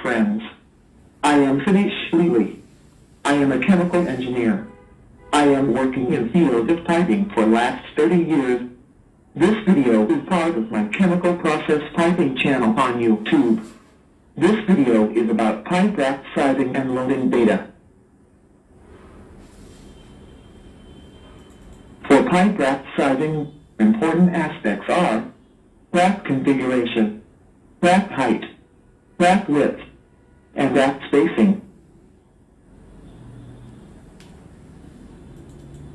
friends. I am Satish Lele. I am a chemical engineer. I am working in field of piping for last 30 years. This video is part of my chemical process piping channel on YouTube. This video is about pipe rack sizing and loading data. For pipe rack sizing, important aspects are rack configuration, rack height, rack width, and rack spacing.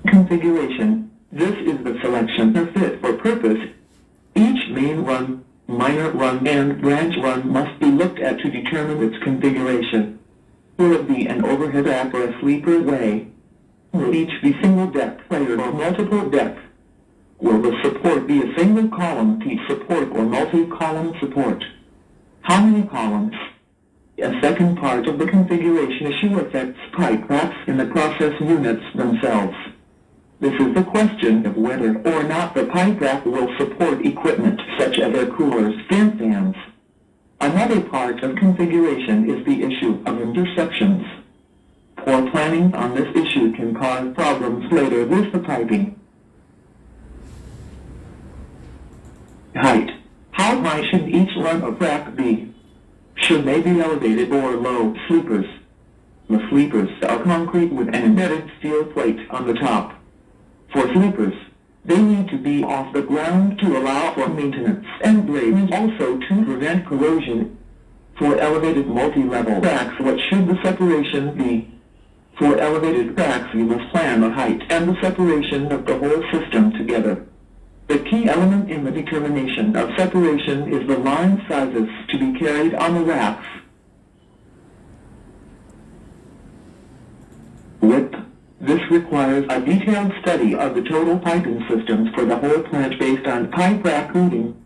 Configuration. This is the selection of fit for purpose. Each main run, minor run, and branch run must be looked at to determine its configuration. Will it be an overhead rack or a sleeper way? Will each be single depth layered or multiple depth? Will the support be a single column T support or multi-column support? How many columns? A second part of the configuration issue affects pipe racks in the process units themselves. This is the question of whether or not the pipe rack will support equipment such as air coolers and fans. Another part of configuration is the issue of intersections. Poor planning on this issue can cause problems later with the piping. Height. How high should each run of rack be? Should they be elevated or low sleepers? The sleepers are concrete with an embedded steel plate on the top. For sleepers, they need to be off the ground to allow for maintenance and drainage, also to prevent corrosion. For elevated multi-level racks, what should the separation be? For elevated racks, you must plan the height and the separation of the whole system together. The key element in the determination of separation is the line sizes to be carried on the racks. Width. This requires a detailed study of the total piping systems for the whole plant based on pipe rack routing.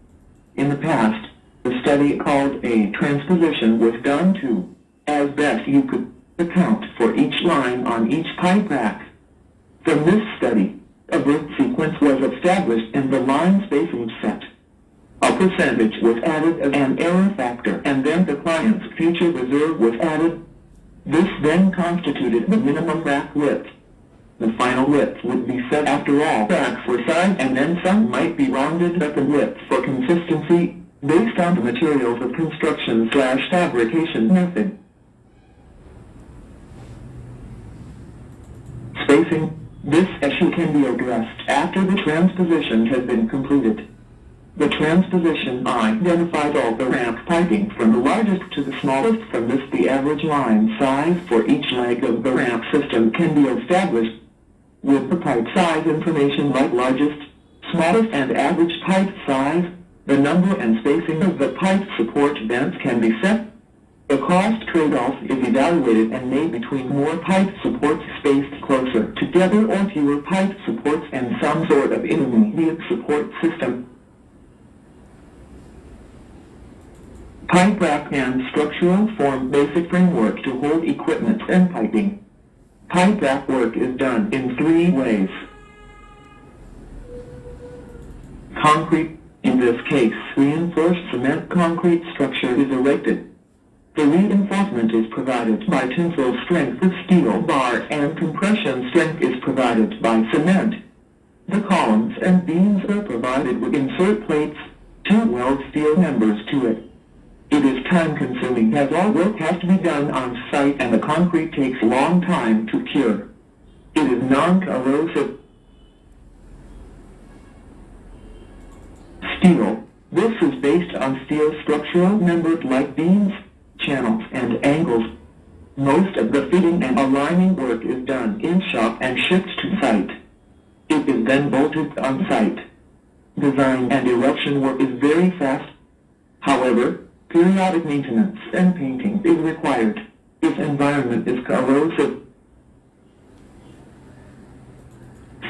In the past, the study called a transposition was done to, as best you could, account for each line on each pipe rack. From this study, a birth sequence was established in the line spacing set. A percentage was added as an error factor, and then the client's future reserve was added. This then constituted the minimum rack width. The final width would be set after all racks were sized, and then some might be rounded up in width for consistency, based on the materials of construction/fabrication method. Spacing. This issue can be addressed after the transposition has been completed. The transposition identifies all the rack piping from the largest to the smallest. From this, the average line size for each leg of the rack system can be established. With the pipe size information like largest, smallest, and average pipe size, the number and spacing of the pipe support vents can be set. The cost trade-off is evaluated and made between more pipe supports spaced closer together or fewer pipe supports and some sort of intermediate support system. Pipe rack and structural form basic framework to hold equipment and piping. Pipe rack work is done in three ways. Concrete. In this case, reinforced cement concrete structure is erected. The reinforcement is provided by tensile strength of steel bar, and compression strength is provided by cement. The columns and beams are provided with insert plates to weld steel members to it. It is time-consuming as all work has to be done on site, and the concrete takes a long time to cure. It is non-corrosive. Steel. This is based on steel structural members like beams, channels, and angles. Most of the fitting and aligning work is done in shop and shipped to site. It is then bolted on site. Design and erection work is very fast. However, periodic maintenance and painting is required if environment is corrosive.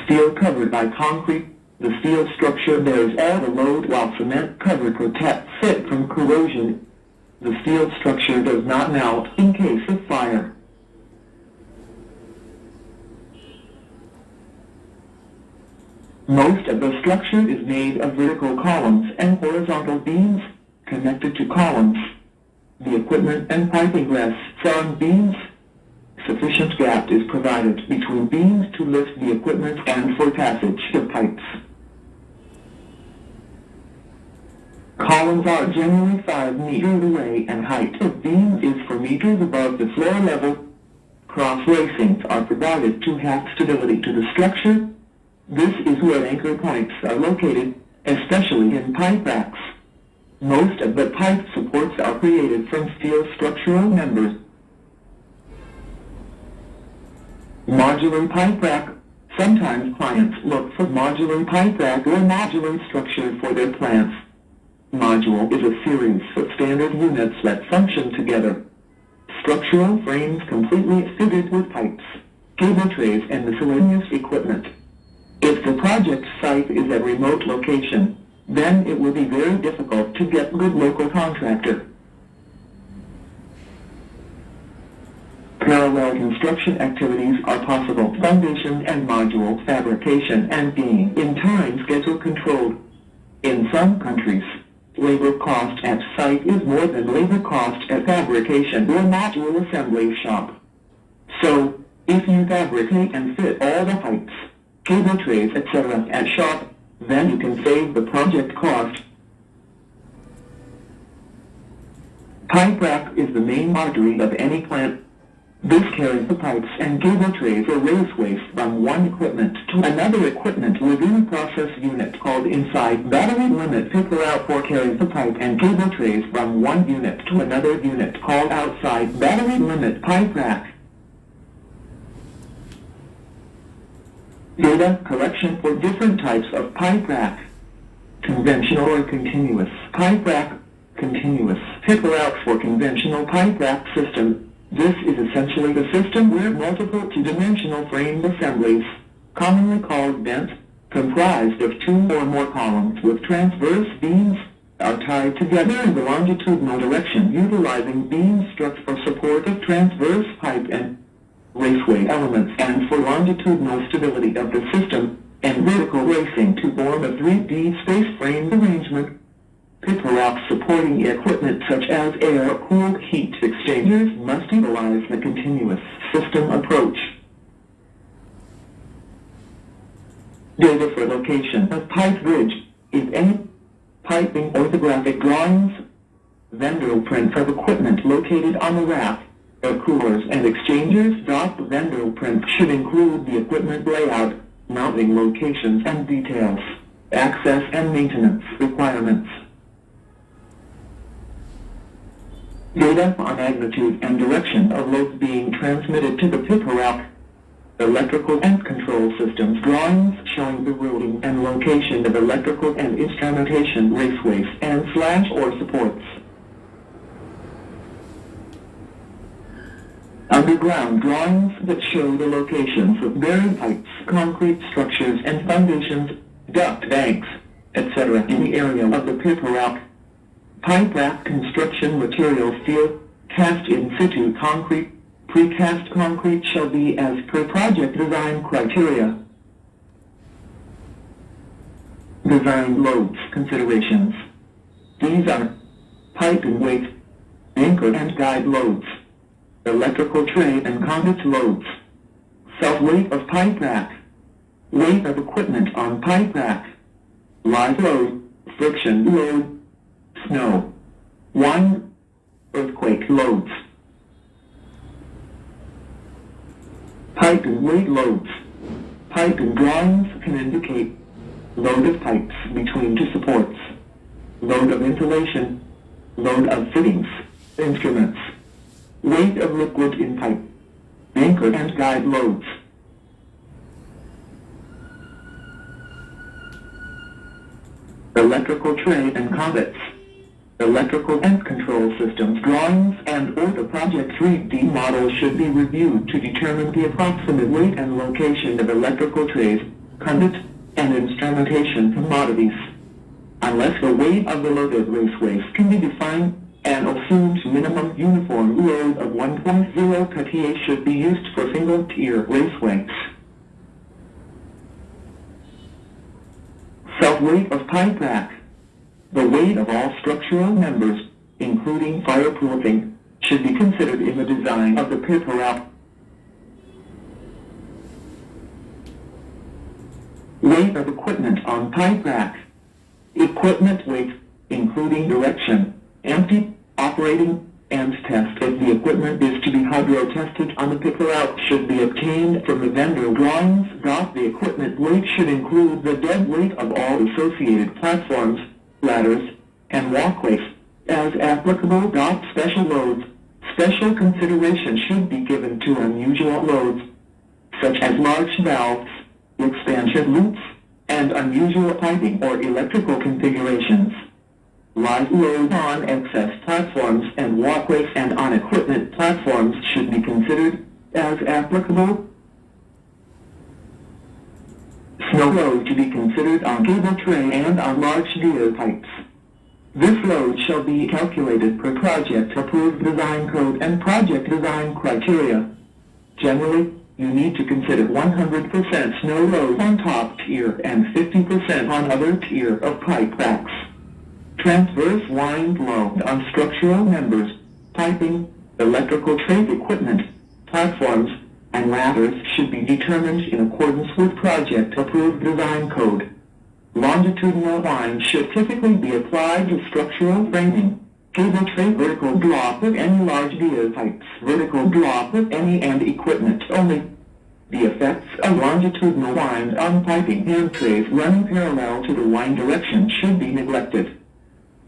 Steel covered by concrete. The steel structure bears all the load while cement cover protects it from corrosion. The steel structure does not melt in case of fire. Most of the structure is made of vertical columns and horizontal beams connected to columns. The equipment and piping rests on beams. Sufficient gap is provided between beams to lift the equipment and for passage of pipes. Columns are generally 5 meters away and height of beams is 4 meters above the floor level. Cross bracings are provided to have stability to the structure. This is where anchor points are located, especially in pipe racks. Most of the pipe supports are created from steel structural members. Modular pipe rack. Sometimes clients look for modular pipe rack or modular structure for their plants. Module is a series of standard units that function together. Structural frames completely fitted with pipes, cable trays and miscellaneous equipment. If the project site is a remote location, then it will be very difficult to get good local contractor. Parallel construction activities are possible. Foundation and module fabrication and being in time schedule controlled. In some countries, labor cost at site is more than labor cost at fabrication or module assembly shop. So, if you fabricate and fit all the pipes, cable trays, etc. at shop, then you can save the project cost. Pipe rack is the main artery of any plant. This carries the pipes and cable trays or raceways from one equipment to another equipment within a process unit called inside battery limit. Picker out or carries the pipe and cable trays from one unit to another unit called outside battery limit pipe rack. Data collection for different types of pipe rack. Conventional or continuous pipe rack. Continuous picker out for conventional pipe rack system. This is essentially the system where multiple two-dimensional frame assemblies, commonly called bent, comprised of 2 or more columns with transverse beams, are tied together in the longitudinal direction utilizing beam struts for support of transverse pipe and raceway elements and for longitudinal stability of the system, and vertical racing to form a 3D space frame arrangement. Picker racks supporting equipment such as air-cooled heat exchangers must utilize the continuous system approach. Data for location of pipe bridge, if any, piping orthographic drawings, vendor print of equipment located on the rack, air coolers and exchangers. The vendor print should include the equipment layout, mounting locations and details, access and maintenance requirements. Data on magnitude and direction of loads being transmitted to the picker rack. Electrical and control systems drawings showing the routing and location of electrical and instrumentation raceways and /or supports. Underground drawings that show the locations of buried pipes, concrete structures and foundations, duct banks, etc. in the area of the picker rack. Pipe rack construction material steel, cast in situ concrete, precast concrete shall be as per project design criteria. Design loads considerations. These are pipe and weight, anchor and guide loads, electrical tray and conduit loads, self-weight of pipe rack, weight of equipment on pipe rack, live load, friction load, snow, wind, earthquake loads. Pipe and weight loads. Pipe and drawings can indicate load of pipes between 2 supports, load of insulation, load of fittings, instruments, weight of liquid in pipe, anchor and guide loads. Electrical tray and conduits. Electrical and control systems drawings and or the project 3D model should be reviewed to determine the approximate weight and location of electrical trays, conduits, and instrumentation commodities. Unless the weight of the loaded raceways can be defined, an assumed minimum uniform load of 1.0 kTA should be used for single-tier raceways. Self-weight of pipe rack. The weight of all structural members, including fireproofing, should be considered in the design of the pit route. Weight of equipment on pipe rack. Equipment weight, including direction, empty, operating, and test if the equipment is to be hydro-tested on the pit route should be obtained from the vendor drawings. The equipment weight should include the dead weight of all associated platforms, ladders, and walkways, as applicable. Special loads. Special consideration should be given to unusual loads, such as large valves, expansion loops, and unusual piping or electrical configurations. Live load on excess platforms and walkways and on equipment platforms should be considered, as applicable. Snow load to be considered on cable tray and on large gear pipes. This load shall be calculated per project approved design code and project design criteria. Generally, you need to consider 100% snow load on top tier and 50% on other tier of pipe racks. Transverse wind load on structural members, piping, electrical trade equipment, platforms, and ladders should be determined in accordance with project-approved design code. Longitudinal wind should typically be applied to structural framing, cable tray vertical drop of any large gear pipes, vertical drop of any and equipment only. The effects of longitudinal wind on piping and trays running parallel to the wind direction should be neglected.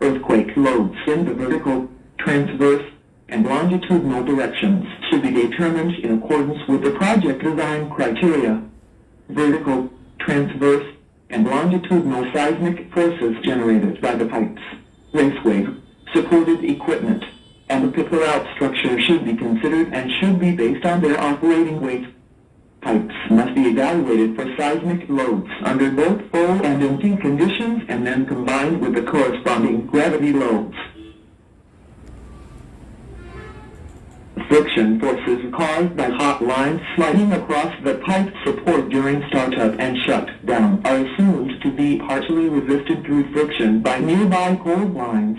Earthquake loads in the vertical, transverse, and longitudinal directions should be determined in accordance with the project design criteria. Vertical, transverse, and longitudinal seismic forces generated by the pipes, raceway, supported equipment, and the pit route structure should be considered and should be based on their operating weight. Pipes must be evaluated for seismic loads under both full and empty conditions and then combined with the corresponding gravity loads. Friction forces caused by hot lines sliding across the pipe support during startup and shutdown are assumed to be partially resisted through friction by nearby cold lines.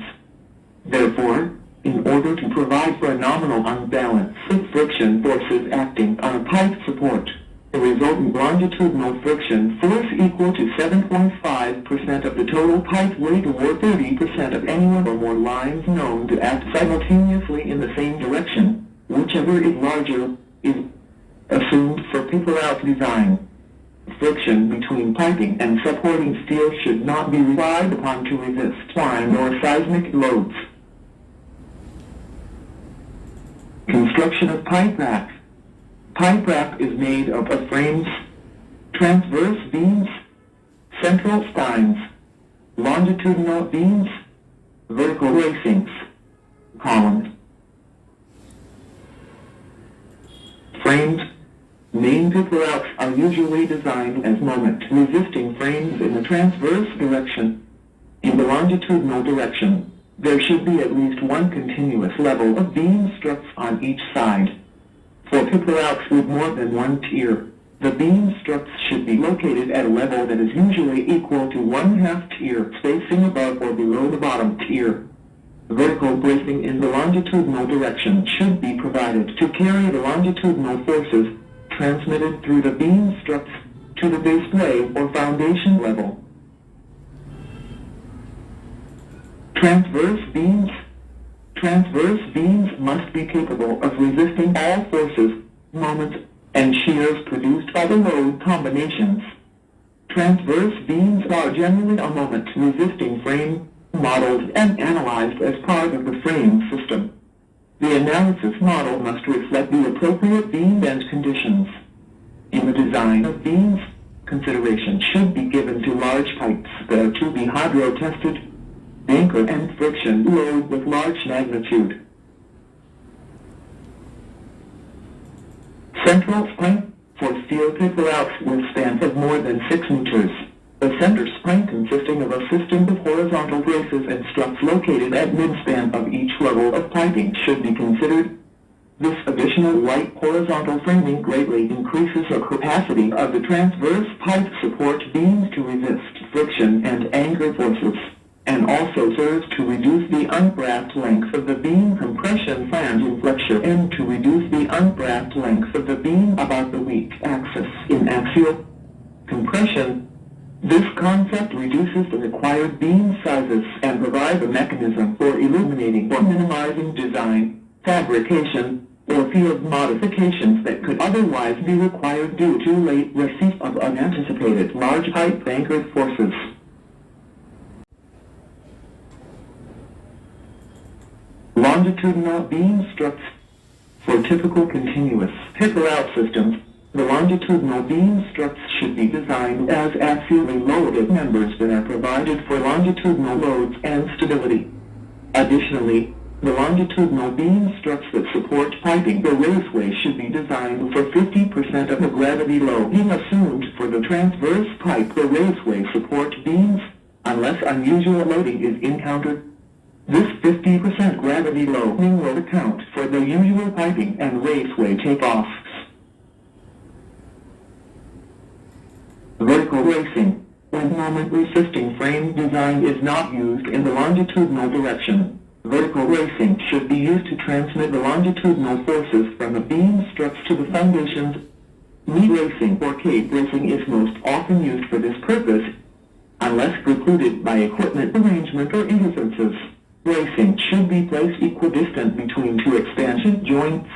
Therefore, in order to provide for a nominal unbalance of friction forces acting on a pipe support, the resultant longitudinal friction force equal to 7.5% of the total pipe weight or 30% of any one or more lines known to act simultaneously in the same direction, whichever is larger, is assumed for pit route design. Friction between piping and supporting steel should not be relied upon to resist wind or seismic loads. Construction of pipe rack. Pipe rack is made up of frames, transverse beams, central spines, longitudinal beams, vertical racings, columns. Frames. Main pit routes are usually designed as moment-resisting frames in the transverse direction. In the longitudinal direction, there should be at least one continuous level of beam struts on each side. For pit routes with more than one tier, the beam struts should be located at a level that is usually equal to 1/2 tier spacing above or below the bottom tier. Vertical bracing in the longitudinal direction should be provided to carry the longitudinal forces transmitted through the beam struts to the base plate or foundation level. Transverse beams. Transverse beams must be capable of resisting all forces, moments, and shears produced by the load combinations. Transverse beams are generally a moment-resisting frame, modeled and analyzed as part of the frame system. The analysis model must reflect the appropriate beam bend conditions. In the design of beams, consideration should be given to large pipes that are to be hydro-tested, anchor and friction load with large magnitude. Central spine. For steel pit routes with spans of more than 6 meters, the center spine consisting of a system of horizontal braces and struts located at midspan of each level of piping should be considered. This additional light horizontal framing greatly increases the capacity of the transverse pipe support beams to resist friction and anchor forces. and also serves to reduce the unbracked length of the beam compression flange in flexure and to reduce the unbracked length of the beam about the weak axis in axial compression. This concept reduces the required beam sizes and provides a mechanism for eliminating or minimizing design, fabrication, or field modifications that could otherwise be required due to late receipt of unanticipated large pipe anchor forces. Longitudinal beam struts. For typical continuous picker-out systems, the longitudinal beam struts should be designed as axially loaded members that are provided for longitudinal loads and stability. Additionally, the longitudinal beam struts that support piping the raceway should be designed for 50% of the gravity load being assumed for the transverse pipe the raceway support beams, unless unusual loading is encountered. This 50% gravity loading will account for the usual piping and raceway takeoffs. Vertical racing, when moment-resisting frame design is not used in the longitudinal direction. Vertical racing should be used to transmit the longitudinal forces from the beam struts to the foundations. Knee racing or cape racing is most often used for this purpose, unless precluded by equipment arrangement or interferences. Racing should be placed equidistant between two expansion joints.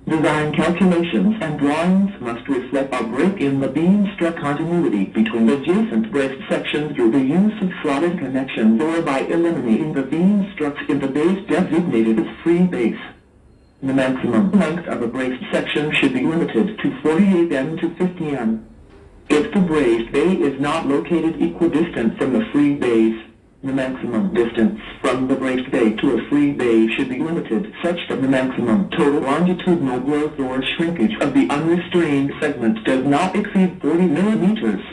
Design calculations and drawings must reflect a break in the beam strut continuity between adjacent braced sections through the use of slotted connections or by eliminating the beam struts in the base designated as free base. The maximum length of a braced section should be limited to 48 m to 50 m. If the braced bay is not located equidistant from the free base, the maximum distance from the braced bay to a free bay should be limited such that the maximum total longitudinal growth or shrinkage of the unrestrained segment does not exceed 40 millimeters.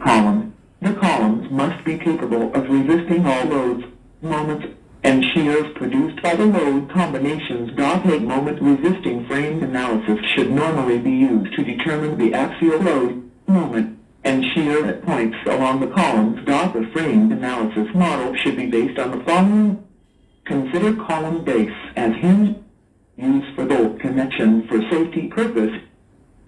Column. The columns must be capable of resisting all loads, moments, and shears produced by the load combinations. A moment-resisting frame analysis should normally be used to determine the axial load, moment, and shear at points along the columns. The frame analysis model should be based on the following. Consider column base as hinge. Use for bolt connection for safety purpose.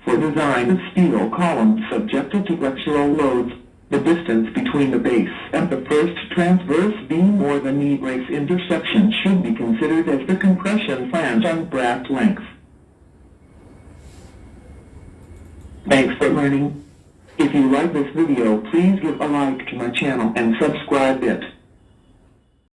For design of steel columns subjected to flexural loads, the distance between the base and the first transverse beam or the knee brace intersection should be considered as the compression flange unbracked length. Thanks for learning. If you like this video, please give a like to my channel and subscribe it.